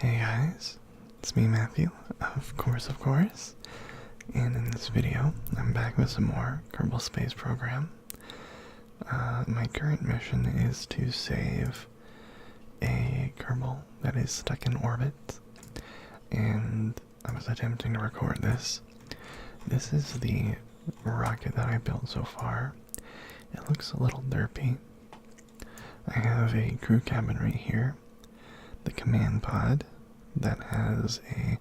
Hey guys, it's me Matthew, of course, and in this video, I'm back with some more Kerbal Space Program. My current mission is to save a Kerbal that is stuck in orbit, and I was attempting to record this. This is the rocket that I built so far. It looks a little derpy. I have a crew cabin right here, the command pod that has a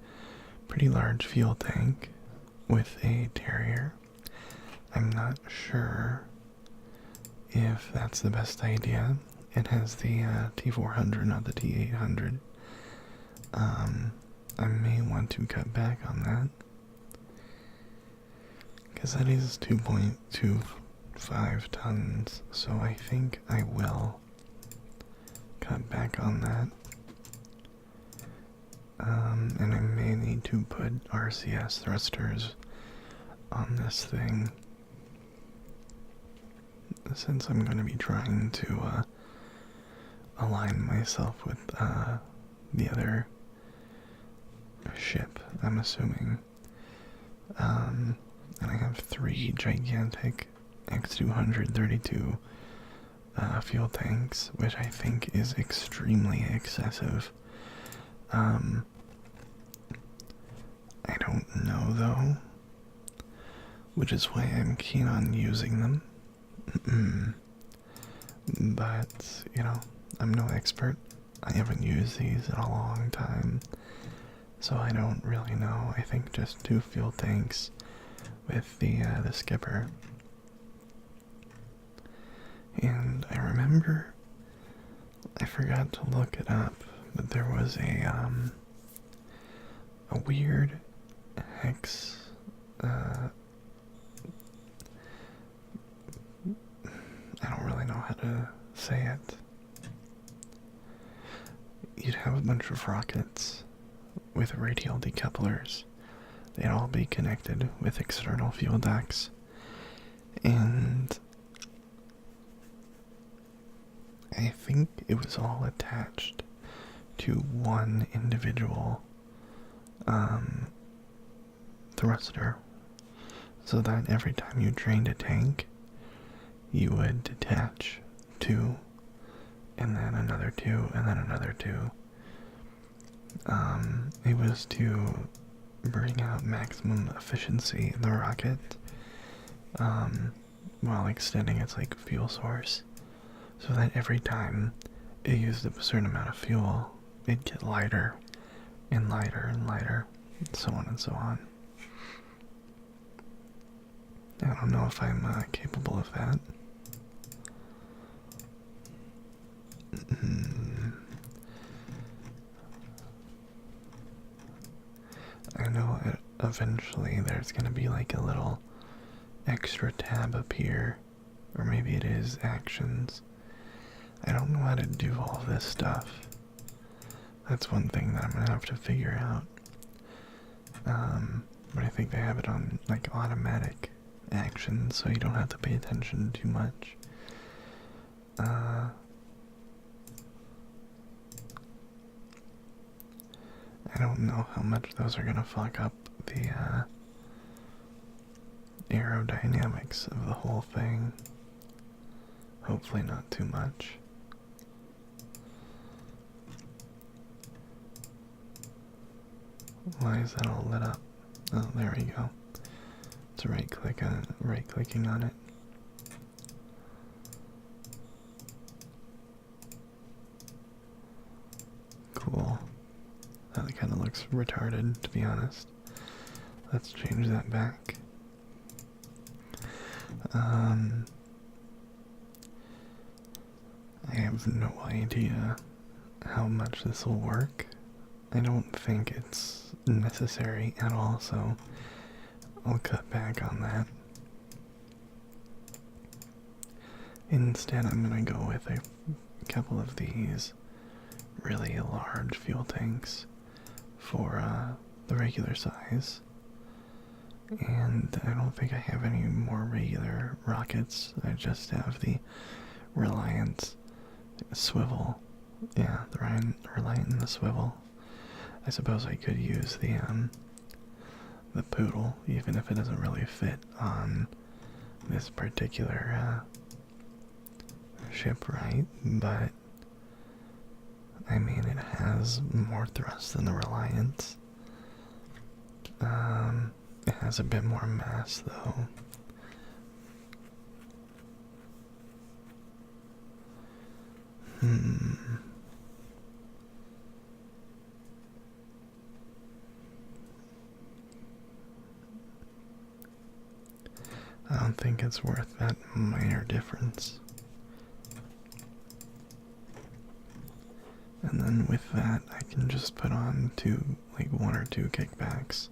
pretty large fuel tank with a Terrier. I'm not sure if that's the best idea. It has the T400, not the T800. I may want to cut back on that, because that is 2.25 tons, so I think I will cut back on that. And I may need to put RCS thrusters on this thing, since I'm going to be trying to align myself with the other ship, I'm assuming. And I have 3 gigantic X232 fuel tanks, which I think is extremely excessive. I don't know though, which is why I'm keen on using them. But, you know, I'm no expert. I haven't used these in a long time, so I don't really know. I think just 2 fuel tanks with the skipper. And I remember, I forgot to look it up, but there was a weird hex, I don't really know how to say it. You'd have a bunch of rockets with radial decouplers. They'd all be connected with external fuel ducts, and I think it was all attached to one individual thruster, so that every time you drained a tank, you would detach 2, and then another 2, and then another 2. It was to bring out maximum efficiency in the rocket, while extending its fuel source, so that every time it used up a certain amount of fuel, it'd get lighter and lighter and lighter, and so on and so on. I don't know if I'm capable of that. I know eventually there's gonna be a little extra tab up here, or maybe it is actions. I don't know how to do all this stuff. That's one thing that I'm gonna have to figure out. But I think they have it on automatic actions, so you don't have to pay attention too much. I don't know how much those are gonna fuck up the aerodynamics of the whole thing. Hopefully not too much. Why is that all lit up? Oh, there we go. It's right-clicking on it. Cool. That kind of looks retarded, to be honest. Let's change that back. I have no idea how much this will work. I don't think it's necessary at all, so I'll cut back on that. Instead, I'm gonna go with a couple of these really large fuel tanks for the regular size. And I don't think I have any more regular rockets. I just have the Reliance swivel. Yeah, the Reliant and the swivel. I suppose I could use the poodle, even if it doesn't really fit on this particular ship, right? But I mean, it has more thrust than the Reliance. It has a bit more mass, though. I don't think it's worth that minor difference. And then with that, I can just put on one or two kickbacks.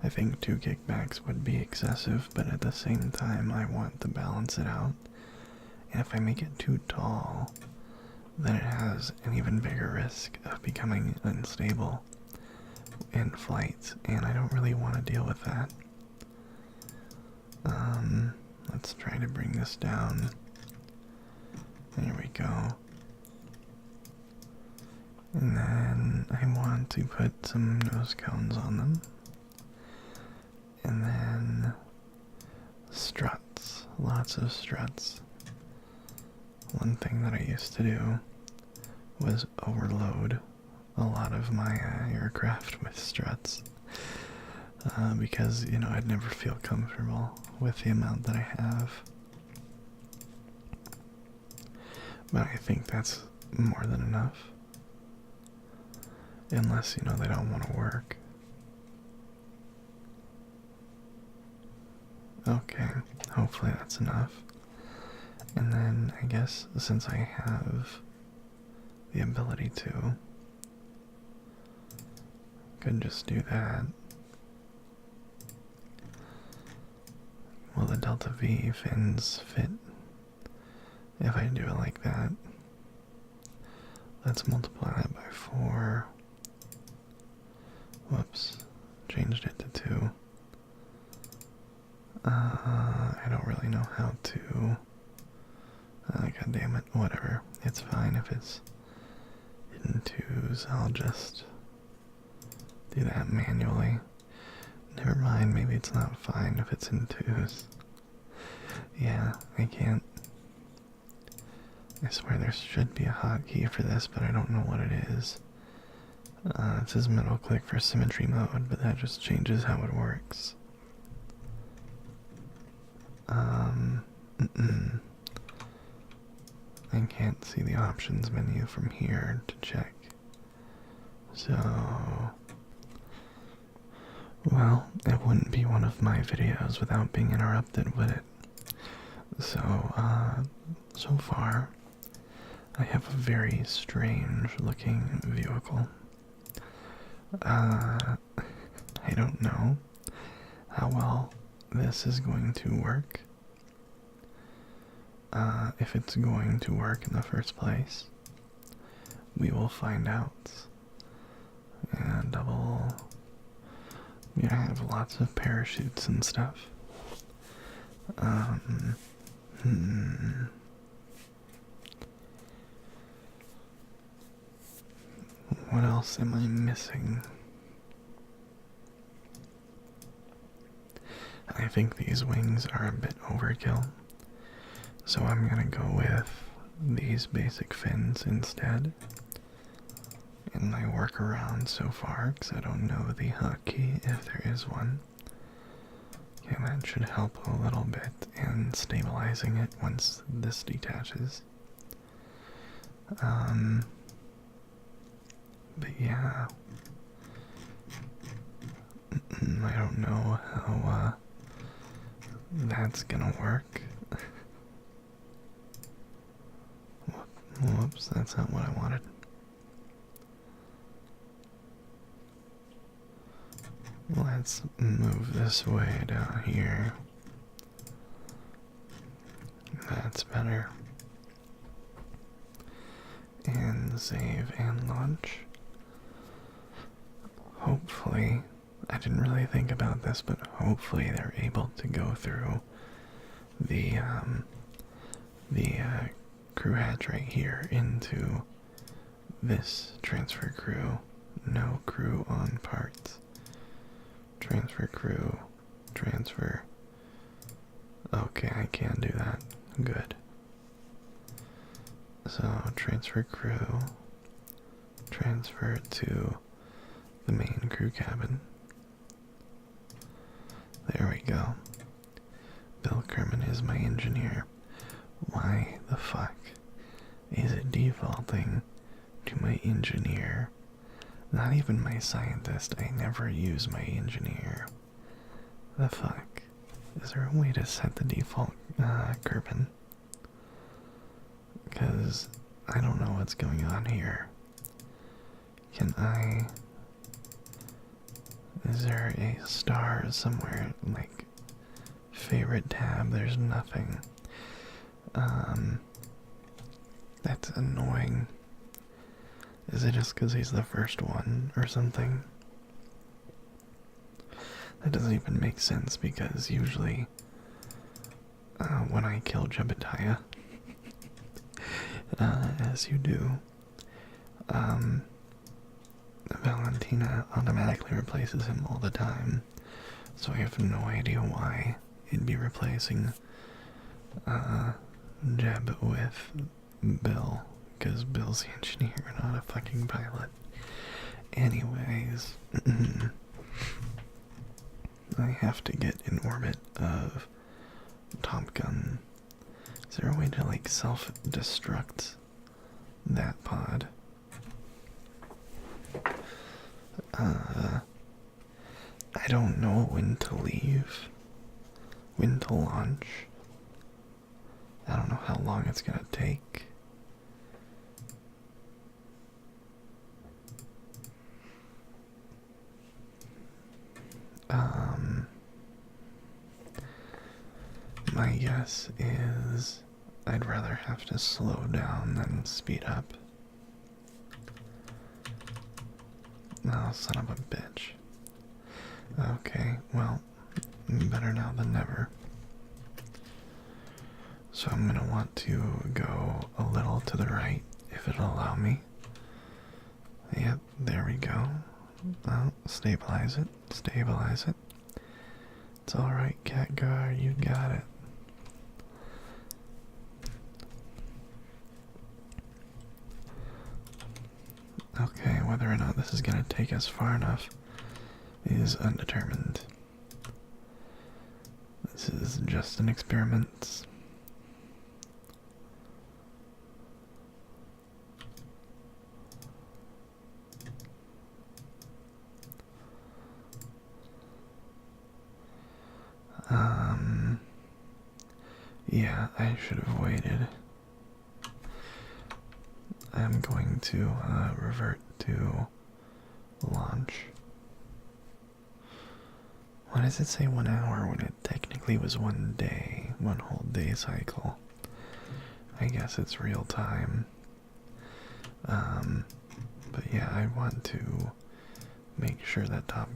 I think 2 kickbacks would be excessive, but at the same time, I want to balance it out. And if I make it too tall, then it has an even bigger risk of becoming unstable in flight, and I don't really want to deal with that. Let's try to bring this down. There we go. And then I want to put some nose cones on them. And then struts, lots of struts. One thing that I used to do was overload a lot of my aircraft with struts. Because, I'd never feel comfortable with the amount that I have. But I think that's more than enough. Unless, they don't want to work. Okay, hopefully that's enough. And then, I guess, since I have the ability to, could just do that. Will the Delta V fins fit if I do it like that? Let's multiply that by 4. Whoops, changed it to 2. I don't really know how to. God damn it, whatever. It's fine if it's in 2s. I'll just do that manually. Never mind, maybe it's not fine if it's in 2s. Yeah, I can't. I swear there should be a hotkey for this, but I don't know what it is. It says middle click for symmetry mode, but that just changes how it works. I can't see the options menu from here to check. So, well, it wouldn't be one of my videos without being interrupted, would it? So, so far, I have a very strange looking vehicle. I don't know how well this is going to work. If it's going to work in the first place, we will find out. And I have lots of parachutes and stuff. What else am I missing? I think these wings are a bit overkill, so I'm gonna go with these basic fins instead. In my workaround so far, because I don't know the hotkey if there is one. Okay, that should help a little bit in stabilizing it once this detaches. But yeah, I don't know how that's gonna work. Whoops, that's not what I wanted. Let's move this way down here. That's better. And save and launch. Hopefully, I didn't really think about this, but hopefully they're able to go through the crew hatch right here into this transfer crew No crew on parts. Transfer crew. Transfer. Okay, I can do that. Good. So, transfer crew. Transfer it to the main crew cabin. There we go. Bill Kerman is my engineer. Why the fuck is it defaulting to my engineer? Not even my scientist. I never use my engineer. The fuck? Is there a way to set the default Kerbal? Because I don't know what's going on here. Can I... Is there a star somewhere, like, favorite tab? There's nothing. That's annoying. Is it just because he's the first one or something? That doesn't even make sense because usually when I kill Jebediah, as you do, Valentina automatically replaces him all the time. So I have no idea why it'd be replacing Jeb with Bill, because Bill's the engineer, not a fucking pilot. Anyways, I have to get in orbit of Top Gun. Is there a way to, like, self-destruct that pod? I don't know when to leave, when to launch. I don't know how long it's gonna take. My guess is I'd rather have to slow down than speed up. Oh, son of a bitch. Okay, well, better now than never. So I'm gonna want to go a little to the right, if it'll allow me. Yep, there we go. Oh, stabilize it, stabilize it. It's alright, Catgar, you got it. Okay, whether or not this is gonna take us far enough is undetermined. This is just an experiment. Yeah, I should have waited. I'm going to revert to launch. Why does it say 1 hour when it technically was 1 day, 1 whole day cycle? I guess it's real time. But yeah, I want to make sure that Top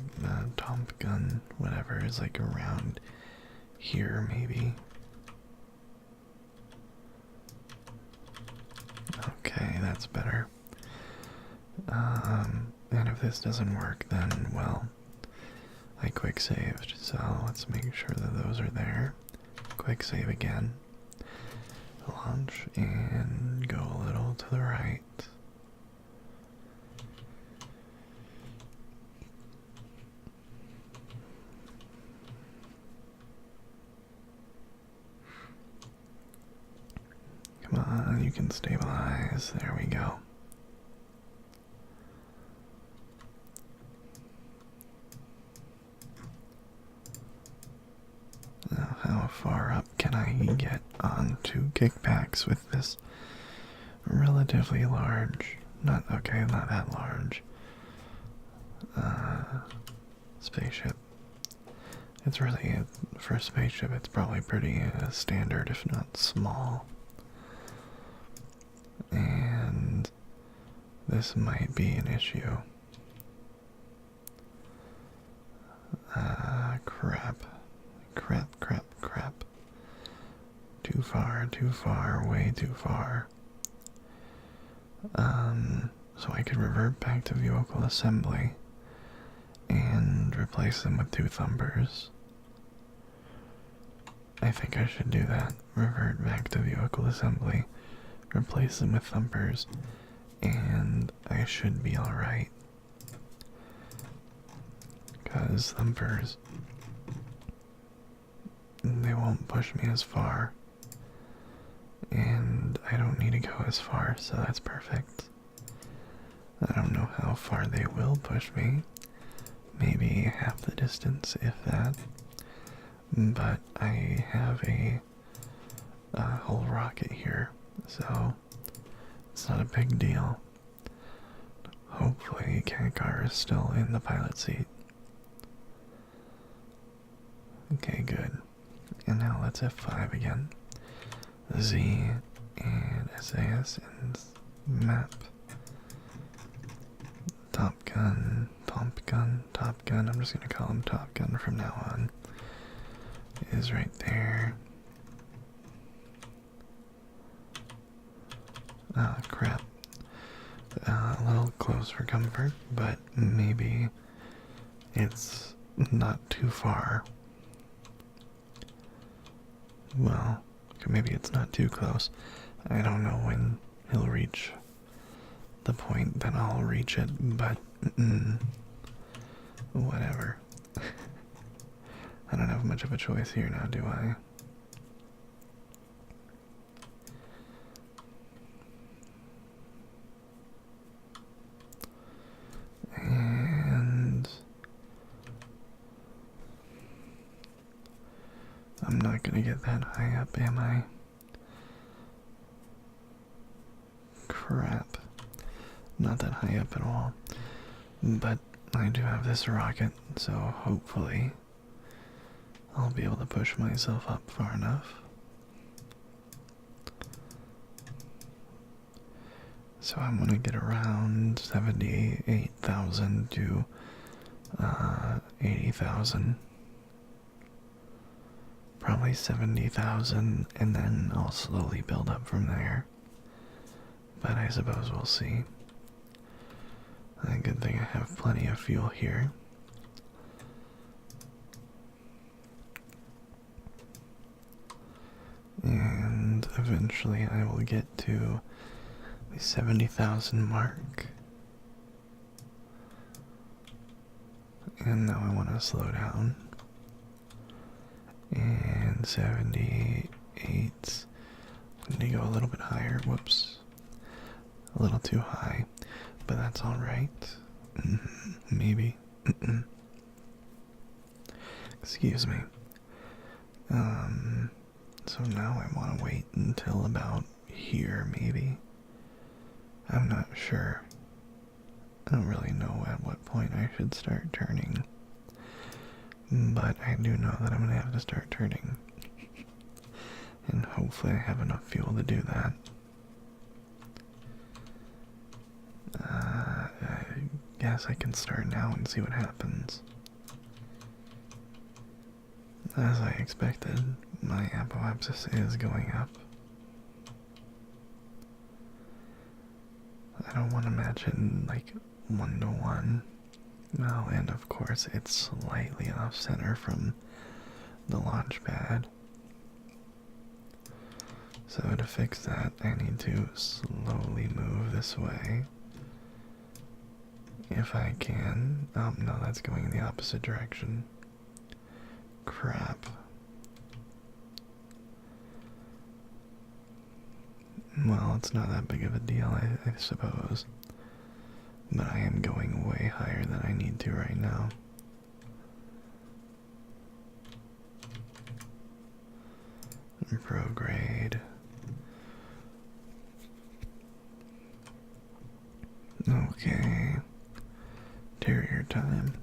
Gun, whatever, is like around here maybe. Okay, that's better. And if this doesn't work, then, well, I quick saved, so let's make sure that those are there. Quick save again. Launch and go a little to the right. Come on, you can stabilize. There we go. Now, how far up can I get onto kickbacks with this relatively large, not that large, spaceship? It's really, for a spaceship, it's probably pretty standard, if not small. And this might be an issue. Crap. Too far, way too far. So I could revert back to vehicle assembly and replace them with 2 thumpers. I think I should do that. Revert back to vehicle assembly, replace them with thumpers, and I should be alright. Because thumpers, they won't push me as far. And I don't need to go as far, so that's perfect. I don't know how far they will push me. Maybe half the distance, if that. But I have a whole rocket here, so it's not a big deal. Hopefully Kankar is still in the pilot seat. Okay, good. And now let's F5 again. Z and SAS and map. Top Gun, Top Gun, Top Gun. I'm just gonna call him Top Gun from now on. Is right there. Ah, crap. A little close for comfort, but maybe it's not too far. Well, maybe it's not too close. I don't know when he'll reach the point that I'll reach it, but whatever. I don't have much of a choice here now, do I? And I'm not gonna get that high up, am I? Crap. Not that high up at all. But I do have this rocket, so hopefully I'll be able to push myself up far enough. So I'm gonna get around 78,000 to 80,000. Probably 70,000, and then I'll slowly build up from there. But I suppose we'll see. A good thing I have plenty of fuel here. And eventually I will get to the 70,000 mark. And now I want to slow down. And 78. Let me go a little bit higher. Whoops. A little too high. But that's alright. Maybe. Excuse me. So now I want to wait until about here, maybe. I'm not sure. I don't really know at what point I should start turning. But I do know that I'm going to have to start turning. And hopefully I have enough fuel to do that. I guess I can start now and see what happens. As I expected, my apoapsis is going up. I don't want to match it in like 1-to-1. Well, and of course it's slightly off center from the launch pad. So to fix that, I need to slowly move this way. If I can. Oh, no, that's going in the opposite direction. Crap. Well, it's not that big of a deal, I suppose. But I am going way higher than I need to right now. Prograde. Okay. Terrier time.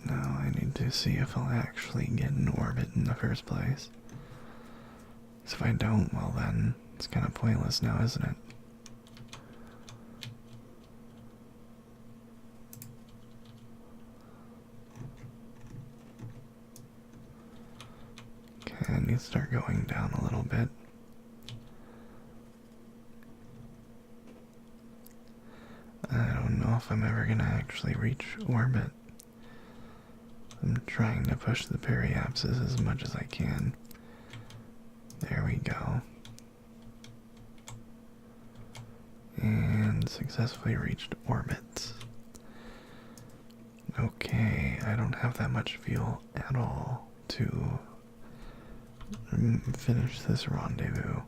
Now I need to see if I'll actually get in orbit in the first place. So if I don't, well then, it's kind of pointless now, isn't it? Okay, I need to start going down a little bit. don't know if I'm ever gonna actually reach orbit. I'm trying to push the periapsis as much as I can. There we go. And successfully reached orbit. Okay, I don't have that much fuel at all to finish this rendezvous.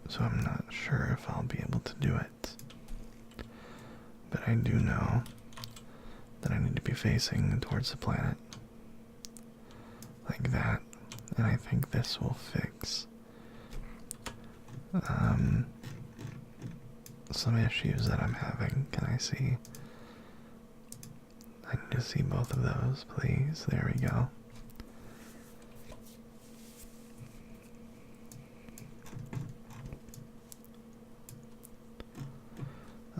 So I'm not sure if I'll be able to do it. But I do know that I need to be facing towards the planet. Like that. And I think this will fix some issues that I'm having. Can I see? I need to see both of those, please. There we go.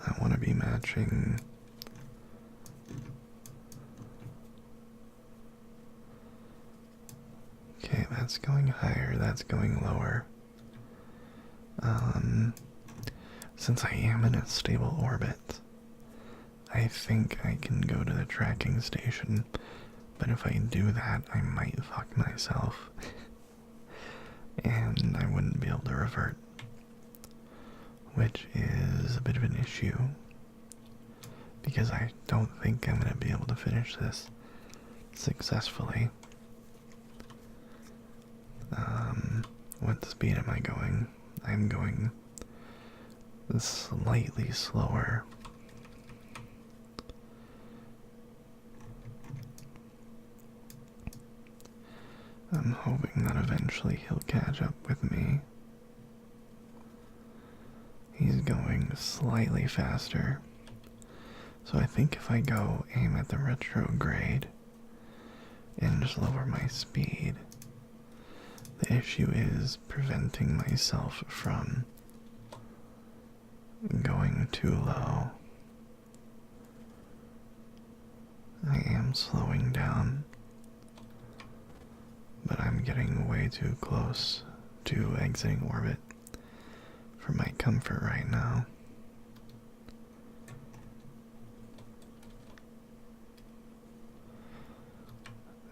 I want to be matching. Okay, that's going higher, that's going lower. Since I am in a stable orbit, I think I can go to the tracking station, but if I do that, I might fuck myself. And I wouldn't be able to revert, which is a bit of an issue, because I don't think I'm going to be able to finish this successfully. What speed am I going? I'm going slightly slower. I'm hoping that eventually he'll catch up with me. He's going slightly faster. So I think if I go aim at the retrograde and just lower my speed, the issue is preventing myself from going too low. I am slowing down, but I'm getting way too close to exiting orbit for my comfort right now.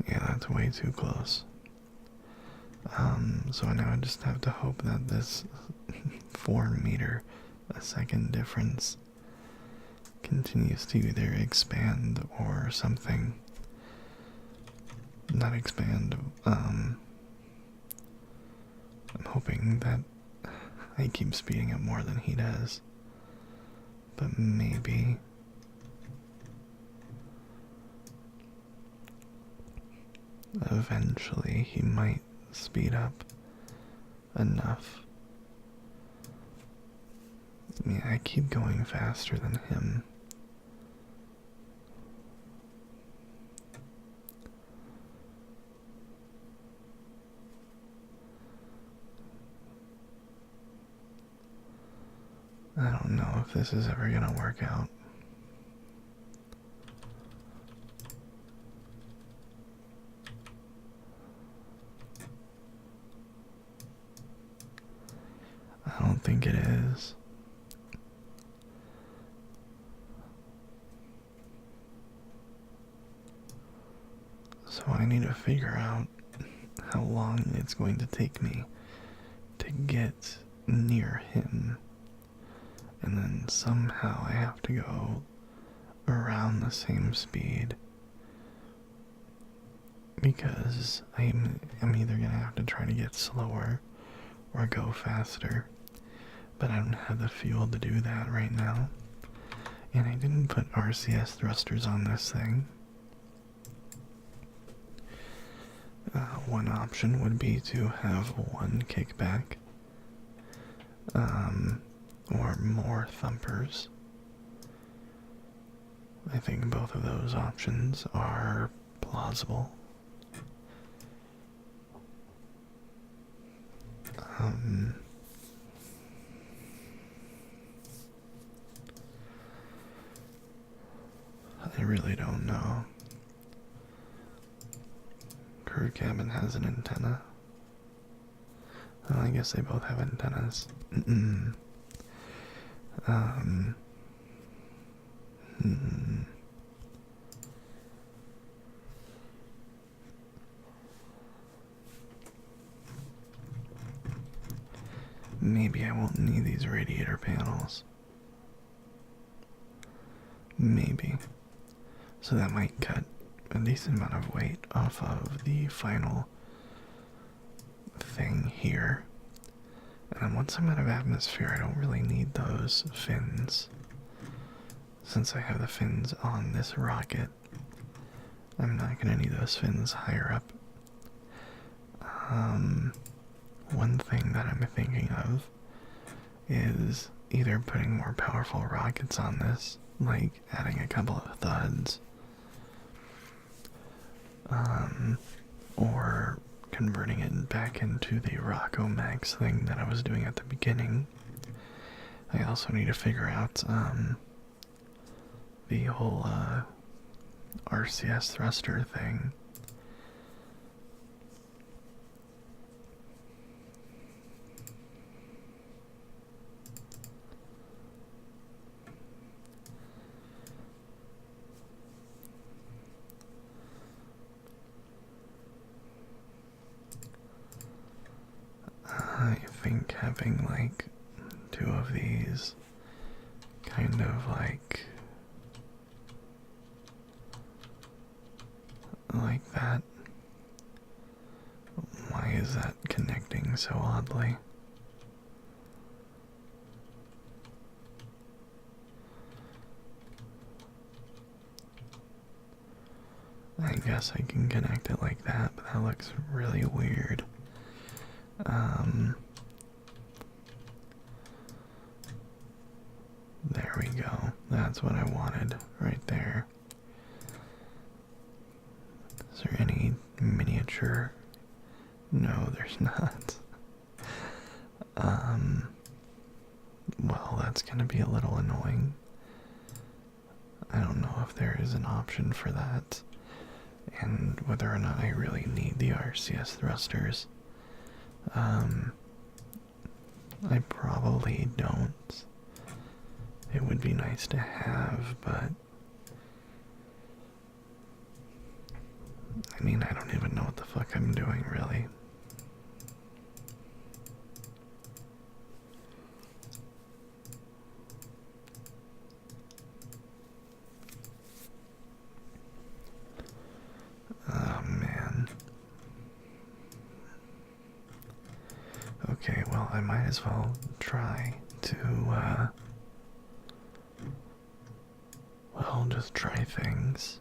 Yeah, that's way too close. So now I just have to hope that this 4 meter a second difference continues to either expand or something. Not expand, I'm hoping that I keep speeding up more than he does. But maybe. Eventually he might speed up enough. Yeah, I keep going faster than him. I don't know if this is ever gonna work out. I don't think it is. So I need to figure out how long it's going to take me to get near him. And then somehow I have to go around the same speed. Because I'm either gonna have to try to get slower or go faster. But I don't have the fuel to do that right now. And I didn't put RCS thrusters on this thing. One option would be to have one kickback. Or more thumpers. I think both of those options are plausible. I really don't know. Crew cabin has an antenna. Well, I guess they both have antennas. Hmm. Maybe I won't need these radiator panels. Maybe. So that might cut a decent amount of weight off of the final thing here. And then once I'm out of atmosphere, I don't really need those fins. Since I have the fins on this rocket, I'm not going to need those fins higher up. One thing that I'm thinking of is either putting more powerful rockets on this, like adding a couple of thuds, or converting it back into the Rocco Max thing that I was doing at the beginning. I also need to figure out the whole RCS thruster thing. I think having like two of these kind of like that. Why is that connecting so oddly? I guess I can connect it like that, but that looks really weird. There we go. That's what I wanted right there. Is there any miniature? No, there's not. Well, that's gonna be a little annoying. I don't know if there is an option for that, and whether or not I really need the RCS thrusters. I probably don't. It would be nice to have, but I mean, I don't even know what the fuck I'm doing, really. Oh, man. Okay, well, I might as well try to, well, just try things.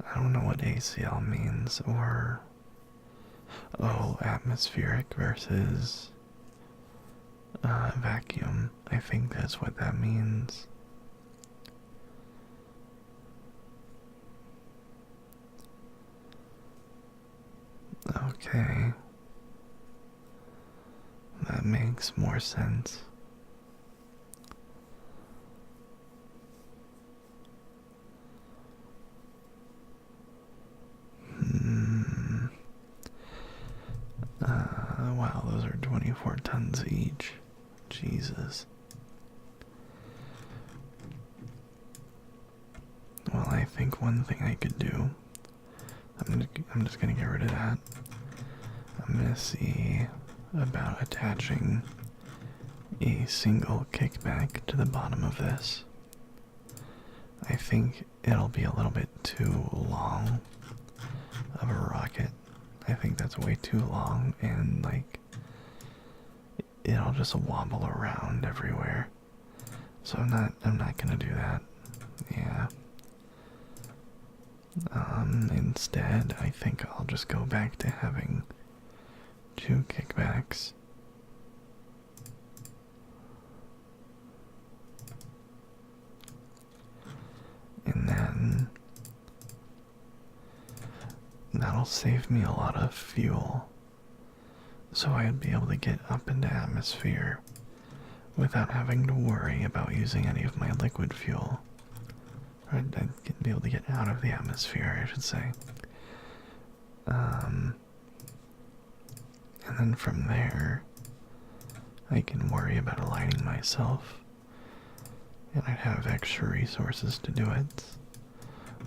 I don't know what ACL means, or, oh, atmospheric versus vacuum. I think that's what that means. Okay. That makes more sense. Wow, those are 24 tons each. Jesus. Well, I think one thing I could do, I'm just gonna get rid of that. I'm gonna see about attaching a single kickback to the bottom of this. I think it'll be a little bit too long of a rocket. I think that's way too long, and like it'll just wobble around everywhere. So I'm not gonna do that. Yeah. Instead, I think I'll just go back to having two kickbacks. And then that'll save me a lot of fuel. So I'd be able to get up into atmosphere without having to worry about using any of my liquid fuel. Or I'd be able to get out of the atmosphere, I should say. And then from there, I can worry about aligning myself, and I'd have extra resources to do it.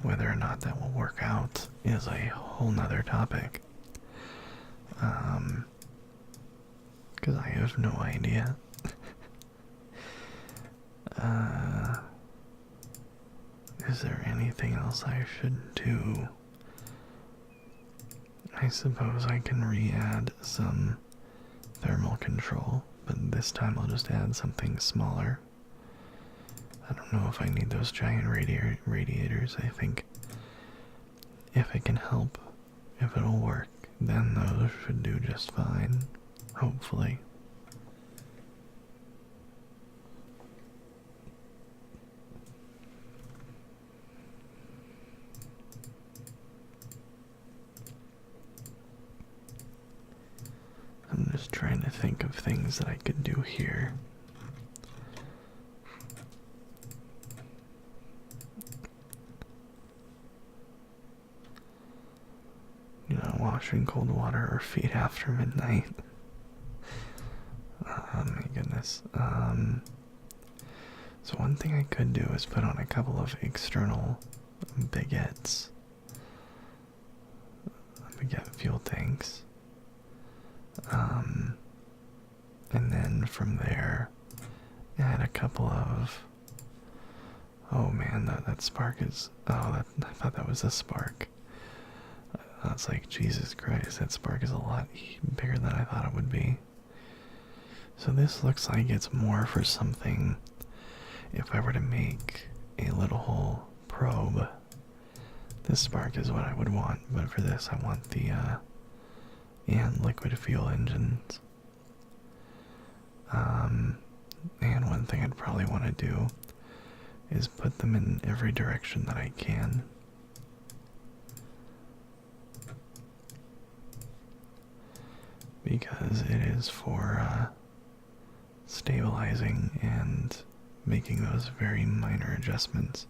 Whether or not that will work out is a whole nother topic. Because I have no idea. Is there anything else I should do? I suppose I can re-add some thermal control, but this time I'll just add something smaller. I don't know if I need those giant radiators. I think if it can help, if it'll work, then those should do just fine, hopefully. I'm just trying to think of things that I could do here. You know, washing cold water or feet after midnight. Oh my goodness. So one thing I could do is put on a couple of external baguette fuel tanks. And then from there, add a couple of... Oh man, that spark is... Oh, I thought that was a spark. That's like, Jesus Christ, that spark is a lot bigger than I thought it would be. So this looks like it's more for something, if I were to make a little probe, this spark is what I would want, but for this I want the, and liquid fuel engines. And one thing I'd probably want to do is put them in every direction that I can. Because it is for stabilizing and making those very minor adjustments.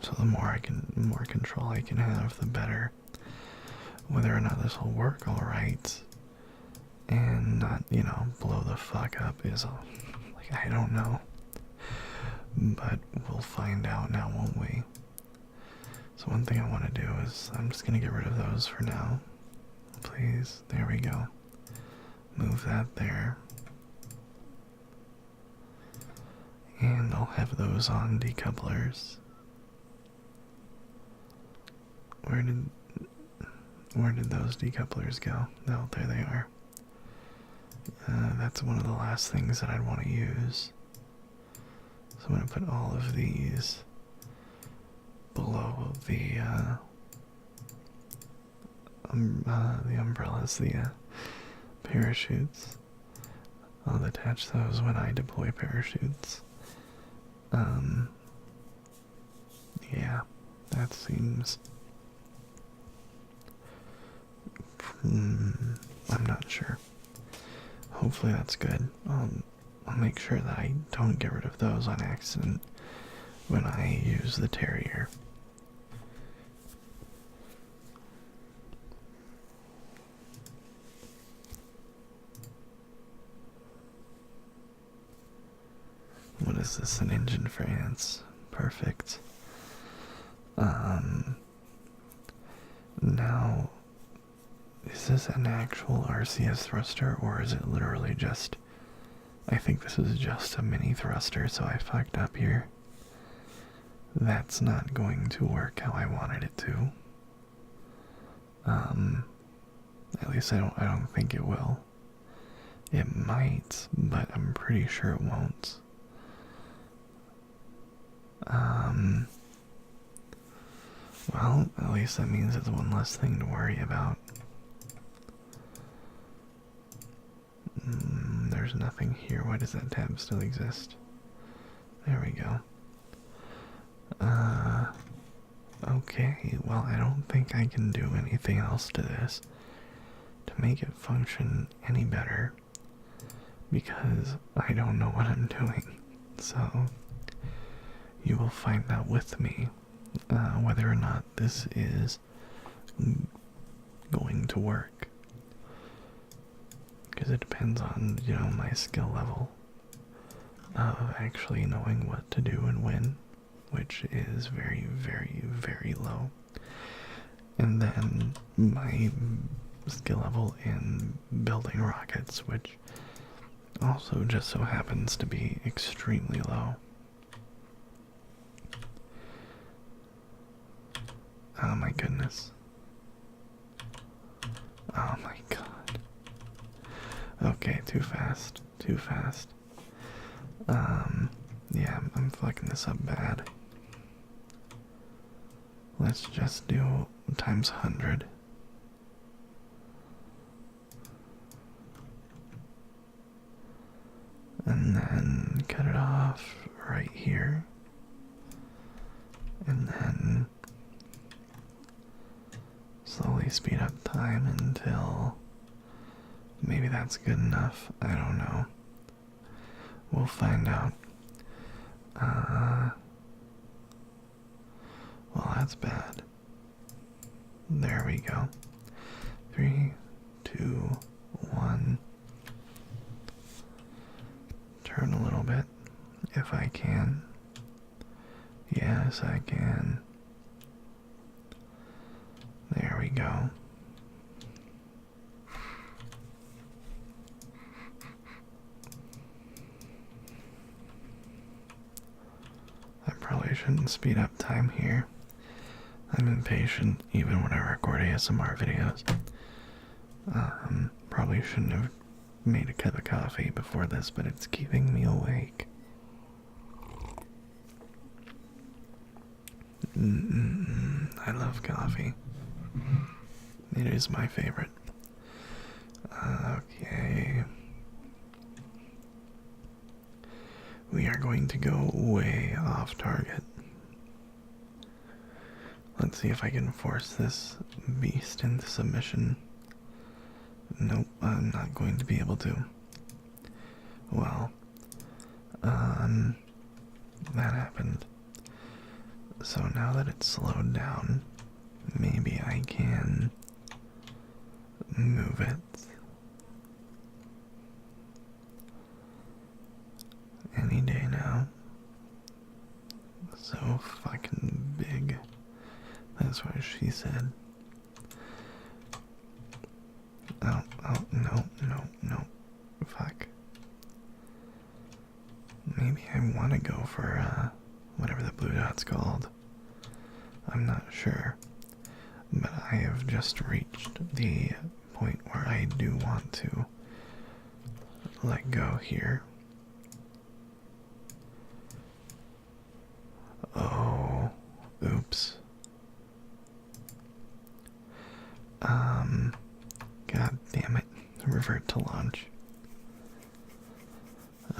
So the more control I can have, the better. Whether or not this will work alright and not, you know, blow the fuck up is, like, I don't know. But we'll find out now, won't we? So one thing I want to do is, I'm just going to get rid of those for now. Please, there we go. Move that there. And I'll have those on decouplers. Where did those decouplers go? Oh, there they are. That's one of the last things that I'd want to use. So I'm going to put all of these below the umbrellas, the parachutes. I'll attach those when I deploy parachutes. Yeah, that seems... I'm not sure. Hopefully that's good. I'll make sure that I don't get rid of those on accident when I use the Terrier. What is this? An engine for ants. Perfect. Now, is this an actual RCS thruster, or is it literally just... I think this is just a mini thruster, so I fucked up here. That's not going to work how I wanted it to. At least I don't think it will. It might, but I'm pretty sure it won't. Well, at least that means it's one less thing to worry about. There's nothing here. Why does that tab still exist? There we go. Okay, well, I don't think I can do anything else to this to make it function any better, because I don't know what I'm doing. So, you will find out with me whether or not this is going to work. because it depends on, my skill level of actually knowing what to do and when, which is very, very, very low. And then my skill level in building rockets, which also just so happens to be extremely low. Oh my goodness. Oh my god. Okay, too fast. Too fast. Yeah, I'm fucking this up bad. Let's just do times 100. And then cut it off right here. And then slowly speed up time until maybe that's good enough. I don't know. We'll find out. Well, that's bad. There we go. 3, 2, 1. Turn a little bit, if I can. Yes, I can. There we go. I probably shouldn't speed up time here. I'm impatient even when I record ASMR videos. Probably shouldn't have made a cup of coffee before this, but it's keeping me awake. I love coffee. It is my favorite. Okay. We are going to go way off target. Let's see if I can force this beast into submission. Nope, I'm not going to be able to. Well, that happened. So now that it's slowed down, maybe I can move it. Any day now. So fucking big. That's what she said. Oh, no. Fuck. Maybe I want to go for, whatever the blue dot's called. I'm not sure. But I have just reached the point where I do want to let go here. Oh, oops. God damn it. Revert to launch.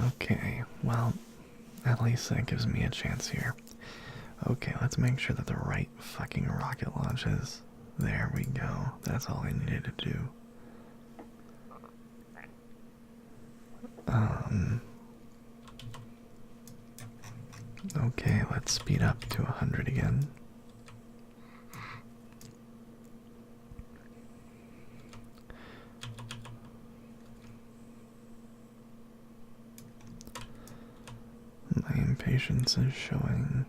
Okay, well, at least that gives me a chance here. Okay, let's make sure that the right fucking rocket launches. There we go. That's all I needed to do. Okay, let's speed up to 100 again. My impatience is showing.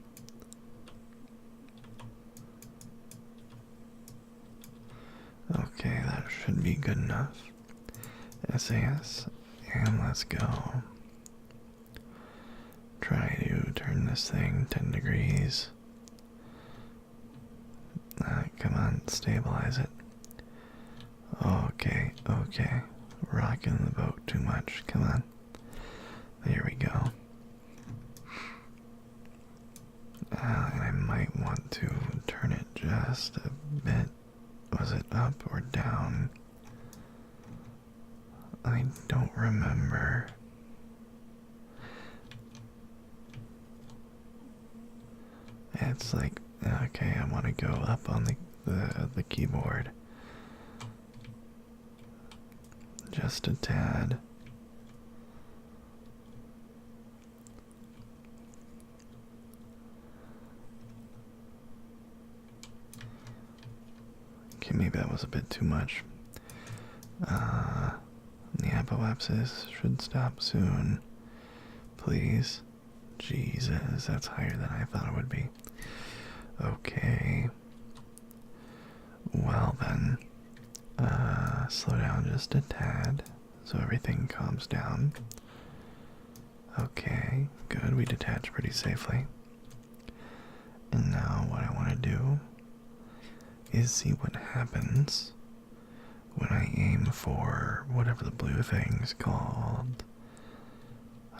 Okay, that should be good enough. SAS, and let's go. Try to turn this thing 10 degrees. Come on, stabilize it. Okay. Rocking the boat too much. Come on. There we go. And I might want to turn it just a bit. Was it up or down? I don't remember. It's like, okay, I want to go up on the keyboard. Just a tad. Okay, maybe that was a bit too much. the apoapsis should stop soon. Please. Jesus, that's higher than I thought it would be. Okay. Well then, slow down just a tad so everything calms down. Okay, good, we detached pretty safely. And now what I want to do is see what happens when I aim for whatever the blue thing's called.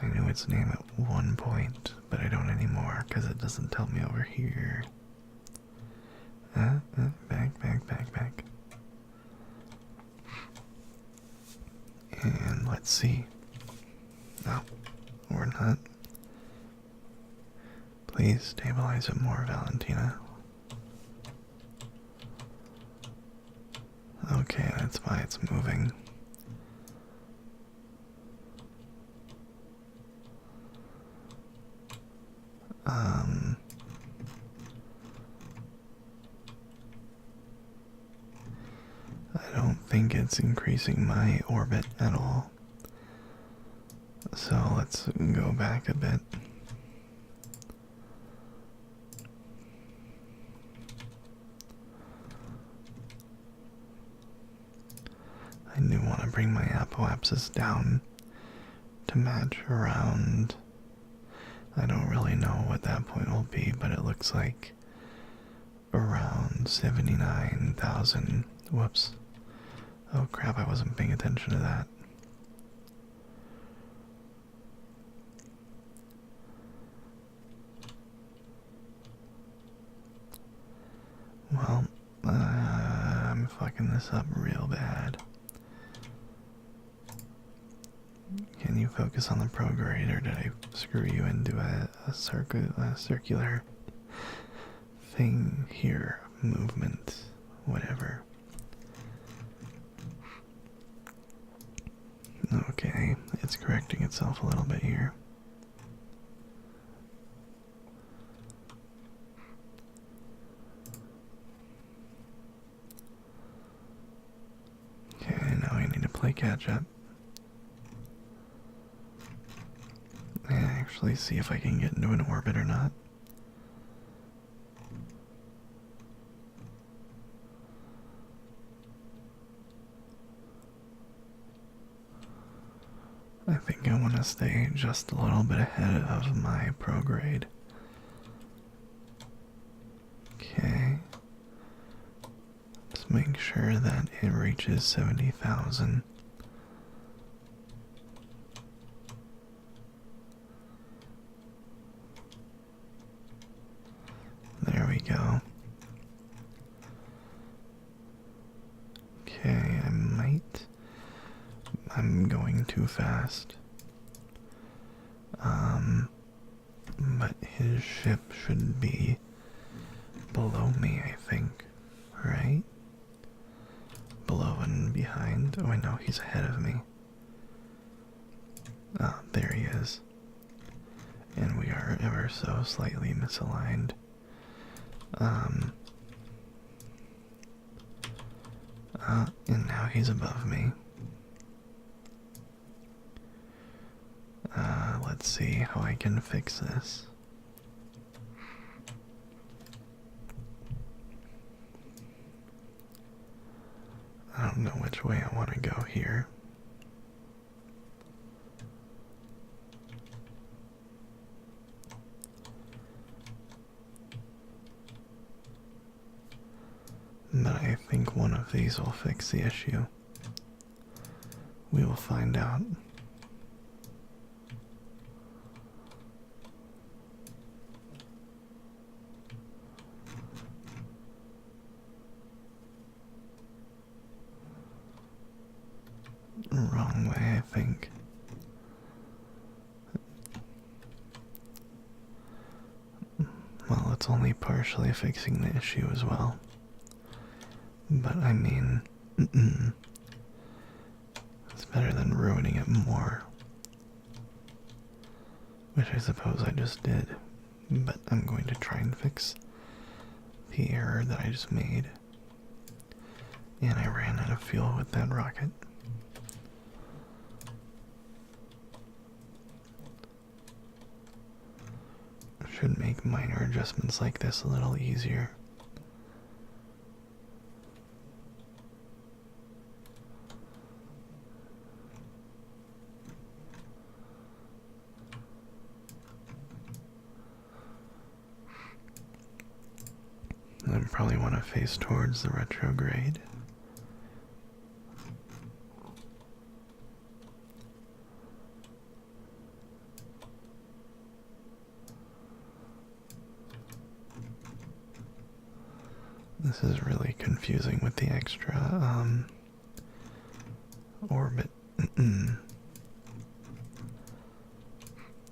I knew its name at one point, but I don't anymore because it doesn't tell me over here. Back. And let's see. No, or not. Please stabilize it more, Valentina. Okay, that's why it's moving. I don't think it's increasing my orbit at all. So let's go back a bit. I do want to bring my apoapsis down to match around. I don't really know what that point will be, but it looks like around 79,000. Whoops. Oh crap, I wasn't paying attention to that. Well, I'm fucking this up real bad. Can you focus on the prograde, or did I screw you into a circular thing here? Movement, whatever. Okay, it's correcting itself a little bit here. Okay, now I need to play catch up. And actually see if I can get into an orbit or not. I think I want to stay just a little bit ahead of my prograde. Okay. Let's make sure that it reaches 70,000. There we go. Okay, I'm going too fast. But his ship should be below me, I think, right? Below and behind. Oh, I know, he's ahead of me. Ah, there he is. And we are ever so slightly misaligned. And now he's above me. Let's see how I can fix this. I don't know which way I want to go here. But I think one of these will fix the issue. We will find out. Wrong way, I think. Well, it's only partially fixing the issue as well. But I mean, it's better than ruining it more. Which I suppose I just did. But I'm going to try and fix the error that I just made. And I ran out of fuel with that rocket. should make minor adjustments like this a little easier. I probably want to face towards the retrograde. This is really confusing with the extra orbit.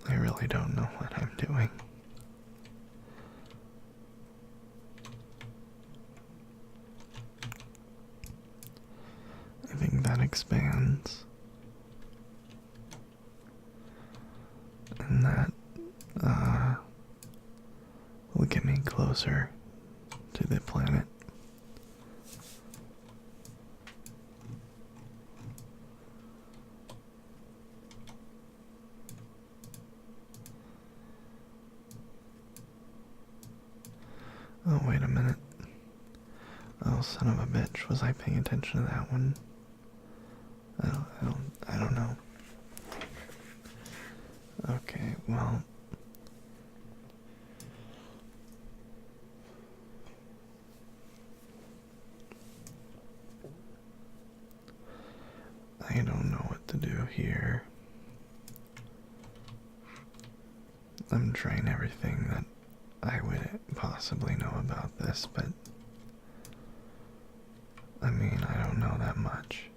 I really don't know what I'm doing. I think that expands. And that will get me closer to the planet. Oh, wait a minute. Oh, son of a bitch. Was I paying attention to that one? I don't know. Okay, well. I don't know what to do here. I'm trying everything that I would possibly know about this, but I mean, I don't know that much.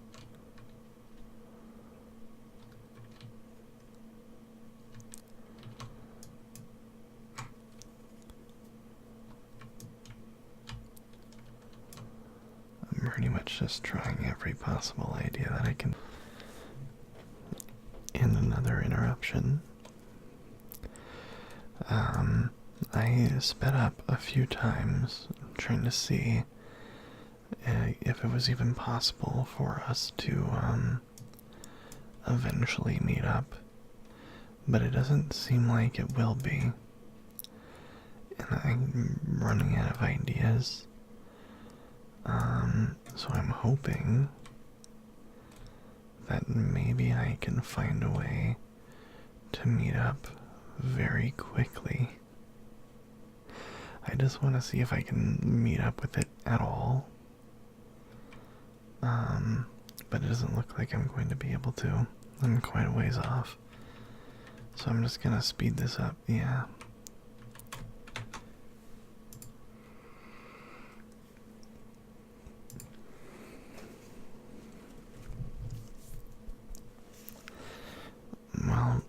I'm pretty much just trying every possible idea that I can. And another interruption. I sped up a few times trying to see if it was even possible for us to eventually meet up, but it doesn't seem like it will be, and I'm running out of ideas. So I'm hoping that maybe I can find a way to meet up very quickly. I just want to see if I can meet up with it at all. But it doesn't look like I'm going to be able to. I'm quite a ways off. So I'm just gonna speed this up, yeah. Well,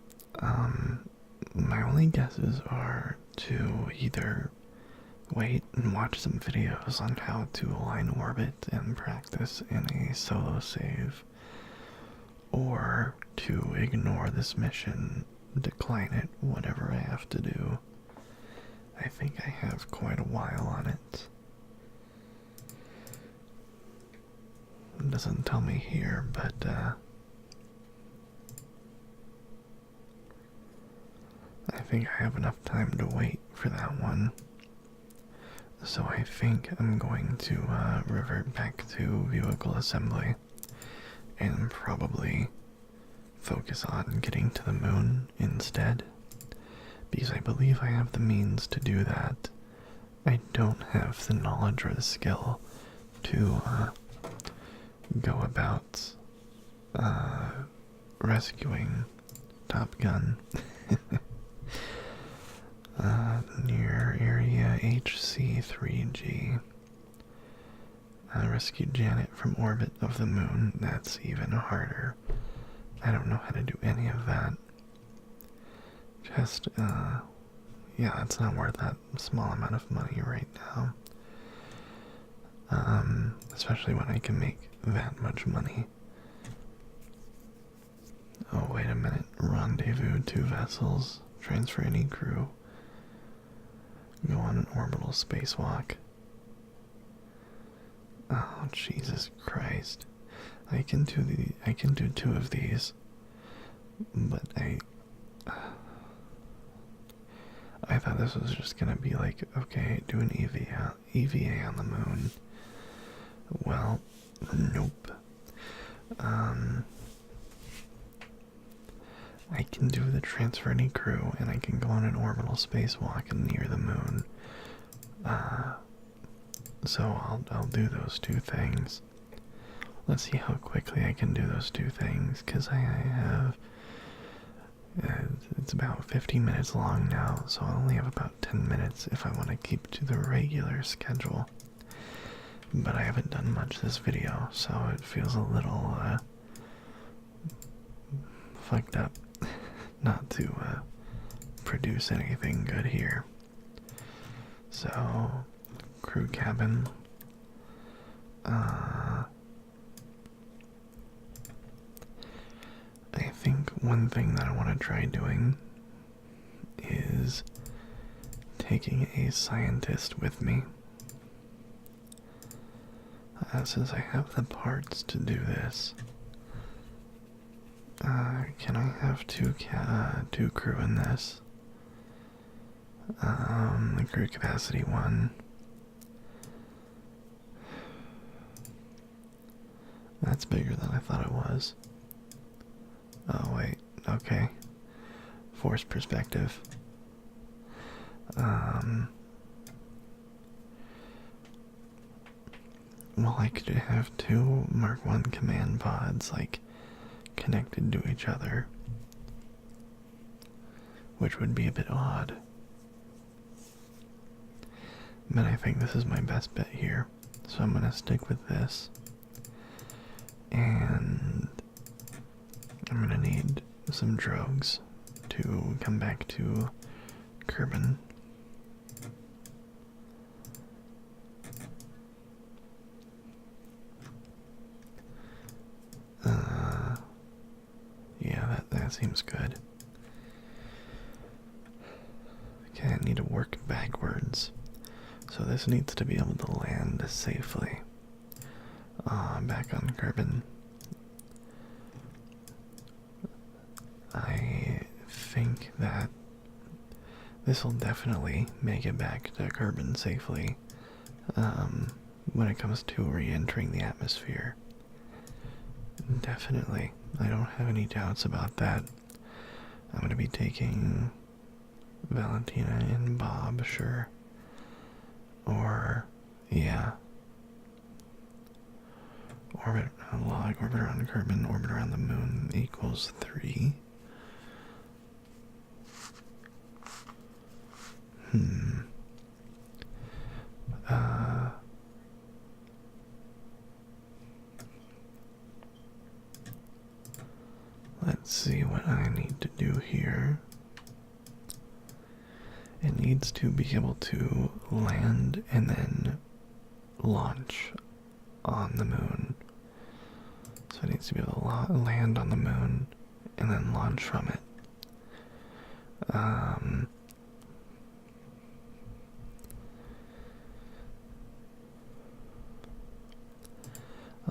my only guesses are to either wait and watch some videos on how to align orbit and practice in a solo save, or to ignore this mission, decline it, whatever I have to do. I think I have quite a while on it. It doesn't tell me here, but I think I have enough time to wait for that one. So I think I'm going to revert back to vehicle assembly and probably focus on getting to the moon instead, because I believe I have the means to do that. I don't have the knowledge or the skill to go about rescuing Top Gun near area HC3G. Rescued Janet from orbit of the moon. That's even harder. I don't know how to do any of that. Just, yeah, it's not worth that small amount of money right now. Especially when I can make that much money. Oh, wait a minute. Rendezvous 2 vessels. Transfer any crew. Go on an orbital spacewalk. Oh, Jesus Christ. I can do 2 of these. But I thought this was just gonna be like, okay, do an EVA on the moon. Well, nope. I can do the transfer any crew, and I can go on an orbital spacewalk near the moon. So I'll do those two things. Let's see how quickly I can do those two things, because I have... it's about 15 minutes long now, so I only have about 10 minutes if I want to keep to the regular schedule. But I haven't done much this video, so it feels a little, fucked up not to, produce anything good here. So, crew cabin. I think one thing that I want to try doing is taking a scientist with me. Since I have the parts to do this, can I have two crew in this? The crew capacity 1. That's bigger than I thought it was. Oh wait, okay. Force perspective. Well, I could have two Mark 1 command pods, like, connected to each other, which would be a bit odd. But I think this is my best bet here, so I'm gonna stick with this. And I'm gonna need some drogues to come back to Kerbal. Yeah, that seems good. Okay, I need to work backwards. So this needs to be able to land safely. Back on Kerbal. I think that this will definitely make it back to Kerbal safely when it comes to re-entering the atmosphere. Definitely. I don't have any doubts about that. I'm going to be taking Valentina and Bob, sure. Or, yeah. Orbit around Kerbal, orbit around the moon equals 3. Let's see what I need to do here. It needs to be able to land and then launch on the moon. So it needs to be able to land on the moon and then launch from it.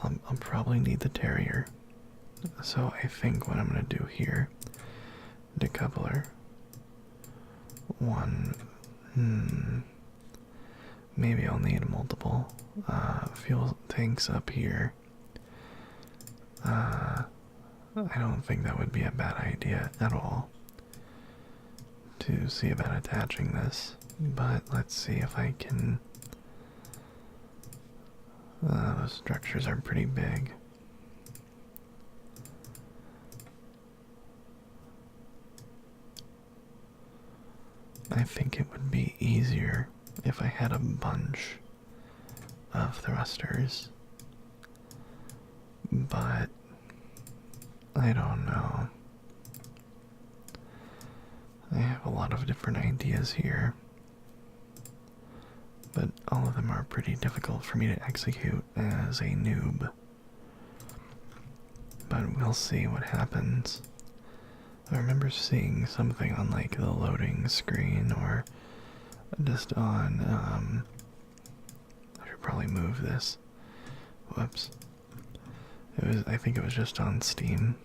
I'll probably need the Terrier. So I think what I'm going to do here, decoupler, 1, maybe I'll need multiple fuel tanks up here. I don't think that would be a bad idea at all to see about attaching this, but let's see if I can. Those structures are pretty big. I think it would be easier if I had a bunch of thrusters, but I don't know. I have a lot of different ideas here, but all of them are pretty difficult for me to execute as a noob. But we'll see what happens. I remember seeing something on like the loading screen or just on, I should probably move this. Whoops. I think it was just on Steam.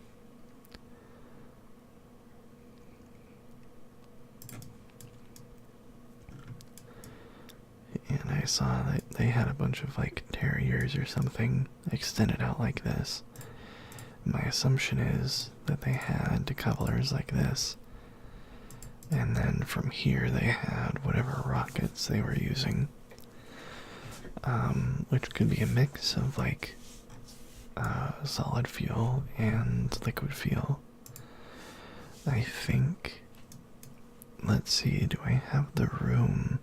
saw that they had a bunch of like terriers or something extended out like this. My assumption is that they had decouplers like this, and then from here they had whatever rockets they were using, which could be a mix of like solid fuel and liquid fuel. I think, let's see, do I have the room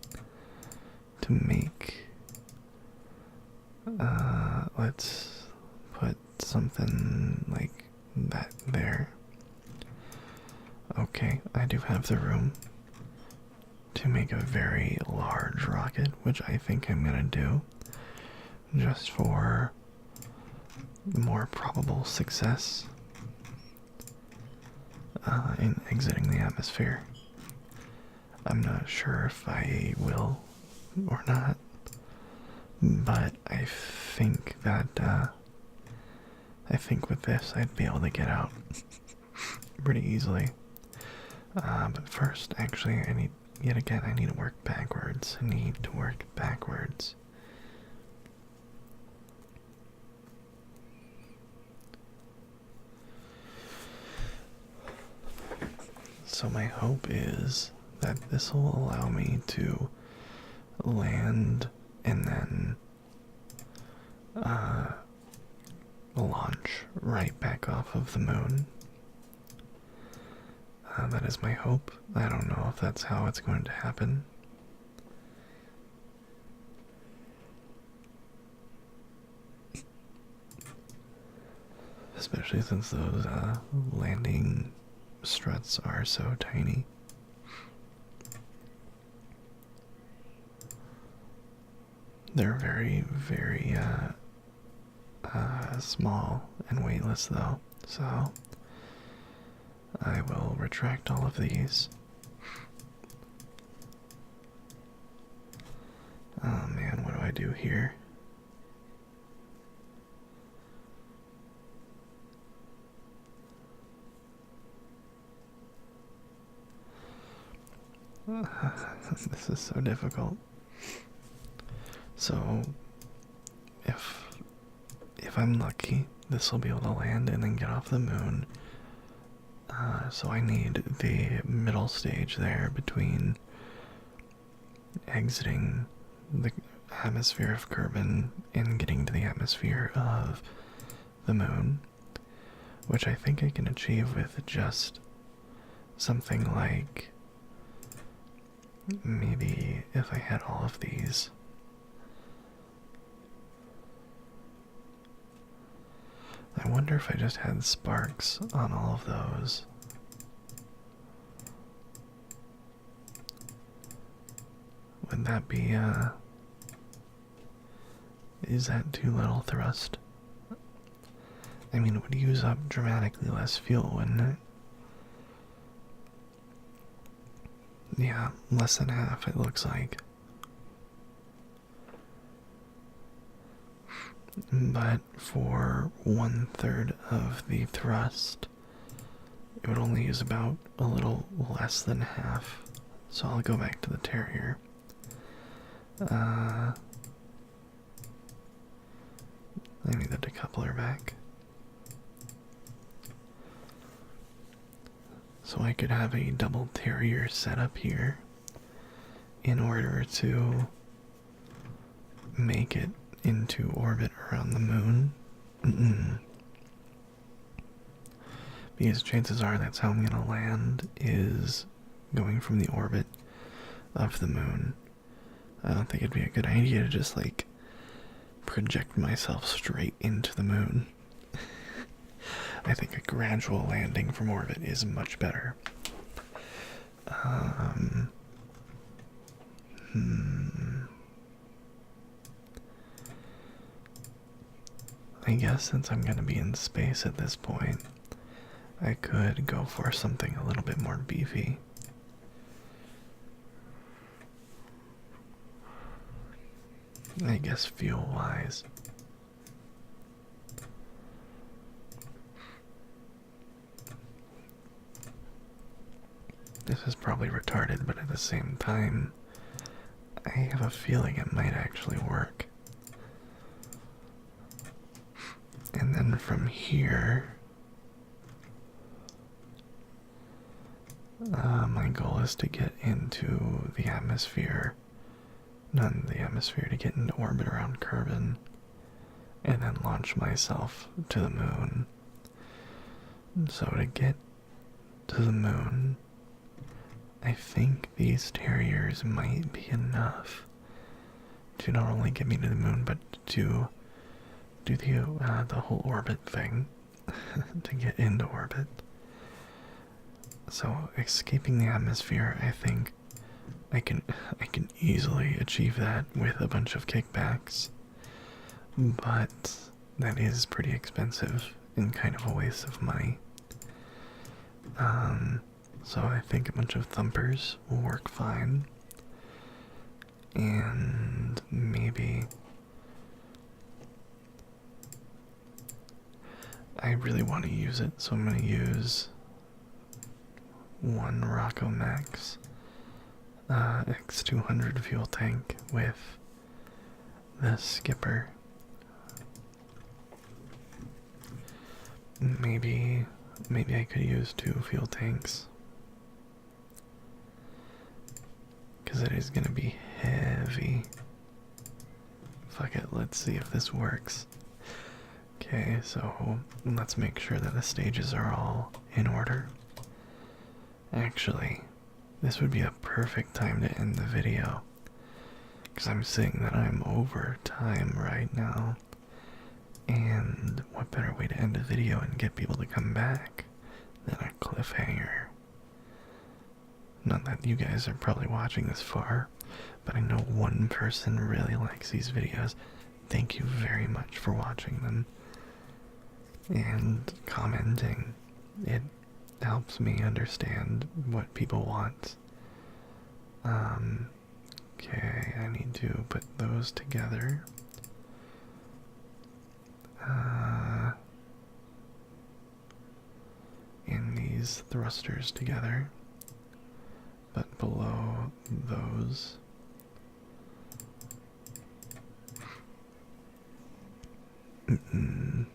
to make, let's put something like that there. Okay, I do have the room to make a very large rocket, which I think I'm gonna do, just for more probable success in exiting the atmosphere. I'm not sure if I will or not, but I think that, I think with this I'd be able to get out pretty easily. But first, actually, I need, yet again, I need to work backwards. I need to work backwards. So my hope is that this will allow me to land and then launch right back off of the moon. That is my hope. I don't know if that's how it's going to happen. Especially since those landing struts are so tiny. They're very, very small and weightless though, so I will retract all of these. Oh man, what do I do here? This is so difficult. So, if I'm lucky, this will be able to land and then get off the moon. So I need the middle stage there between exiting the atmosphere of Kerbal and getting to the atmosphere of the moon, which I think I can achieve with just something like, maybe if I had all of these. I wonder if I just had sparks on all of those. Would that be, is that too little thrust? I mean, it would use up dramatically less fuel, wouldn't it? Yeah, less than half, it looks like. But for 1/3 of the thrust, it would only use about a little less than half. So I'll go back to the Terrier. I need the decoupler back. So I could have a double Terrier set up here in order to make it into orbit around the moon. Because chances are that's how I'm gonna land, is going from the orbit of the moon. I don't think it'd be a good idea to just like project myself straight into the moon. I think a gradual landing from orbit is much better. I guess since I'm gonna be in space at this point, I could go for something a little bit more beefy. I guess fuel-wise. This is probably retarded, but at the same time, I have a feeling it might actually work. And then from here, my goal is to get into the atmosphere. Not in the atmosphere, to get into orbit around Kerbin. And then launch myself to the moon. So to get to the moon, I think these terriers might be enough to not only get me to the moon, but to do the whole orbit thing to get into orbit. So escaping the atmosphere, I think I can easily achieve that with a bunch of kickbacks, but that is pretty expensive and kind of a waste of money. So I think a bunch of thumpers will work fine, and maybe I really want to use it, so I'm going to use one Rocco Max X200 fuel tank with the skipper. Maybe I could use 2 fuel tanks, because it is gonna be heavy. Fuck it, let's see if this works. Okay, so let's make sure that the stages are all in order. Actually, this would be a perfect time to end the video, because I'm seeing that I'm over time right now. And what better way to end a video and get people to come back than a cliffhanger? Not that you guys are probably watching this far, but I know one person really likes these videos. Thank you very much for watching them and commenting. It helps me understand what people want. Okay, I need to put those together. And these thrusters together, but below those. And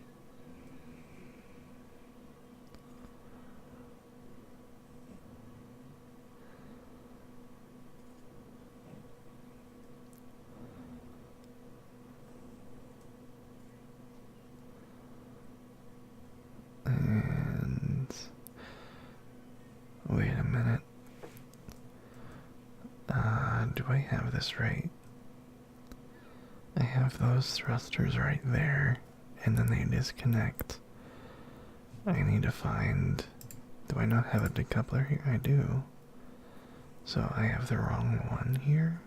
wait a minute. Do I have this right? I have those thrusters right there, and then they disconnect. I need to find... Do I not have a decoupler here? I do. So I have the wrong one here?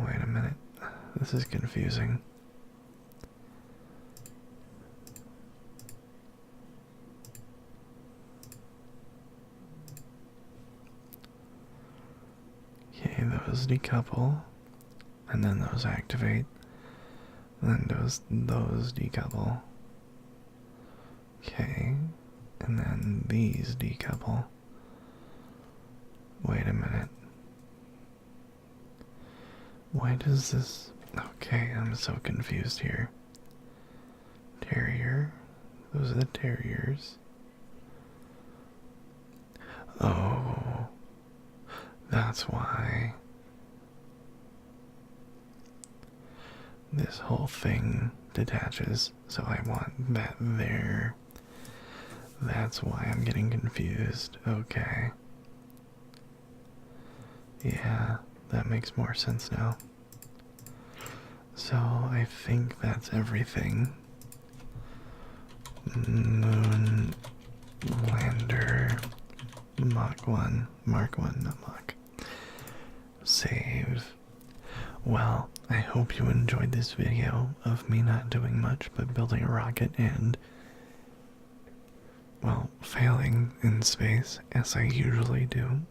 Wait a minute. This is confusing. Okay, those decouple, and then those activate, and then those decouple. Okay, and then these decouple. Wait a minute. Why does this... Okay, I'm so confused here. Terrier. Those are the terriers. Oh, that's why this whole thing detaches, so I want that there. That's why I'm getting confused. Okay. Yeah, that makes more sense now. So I think that's everything. Moon lander Mark 1, not Mach. Save. Well, I hope you enjoyed this video of me not doing much but building a rocket and, well, failing in space as I usually do.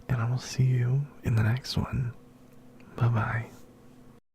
And I will see you in the next one. Bye-bye.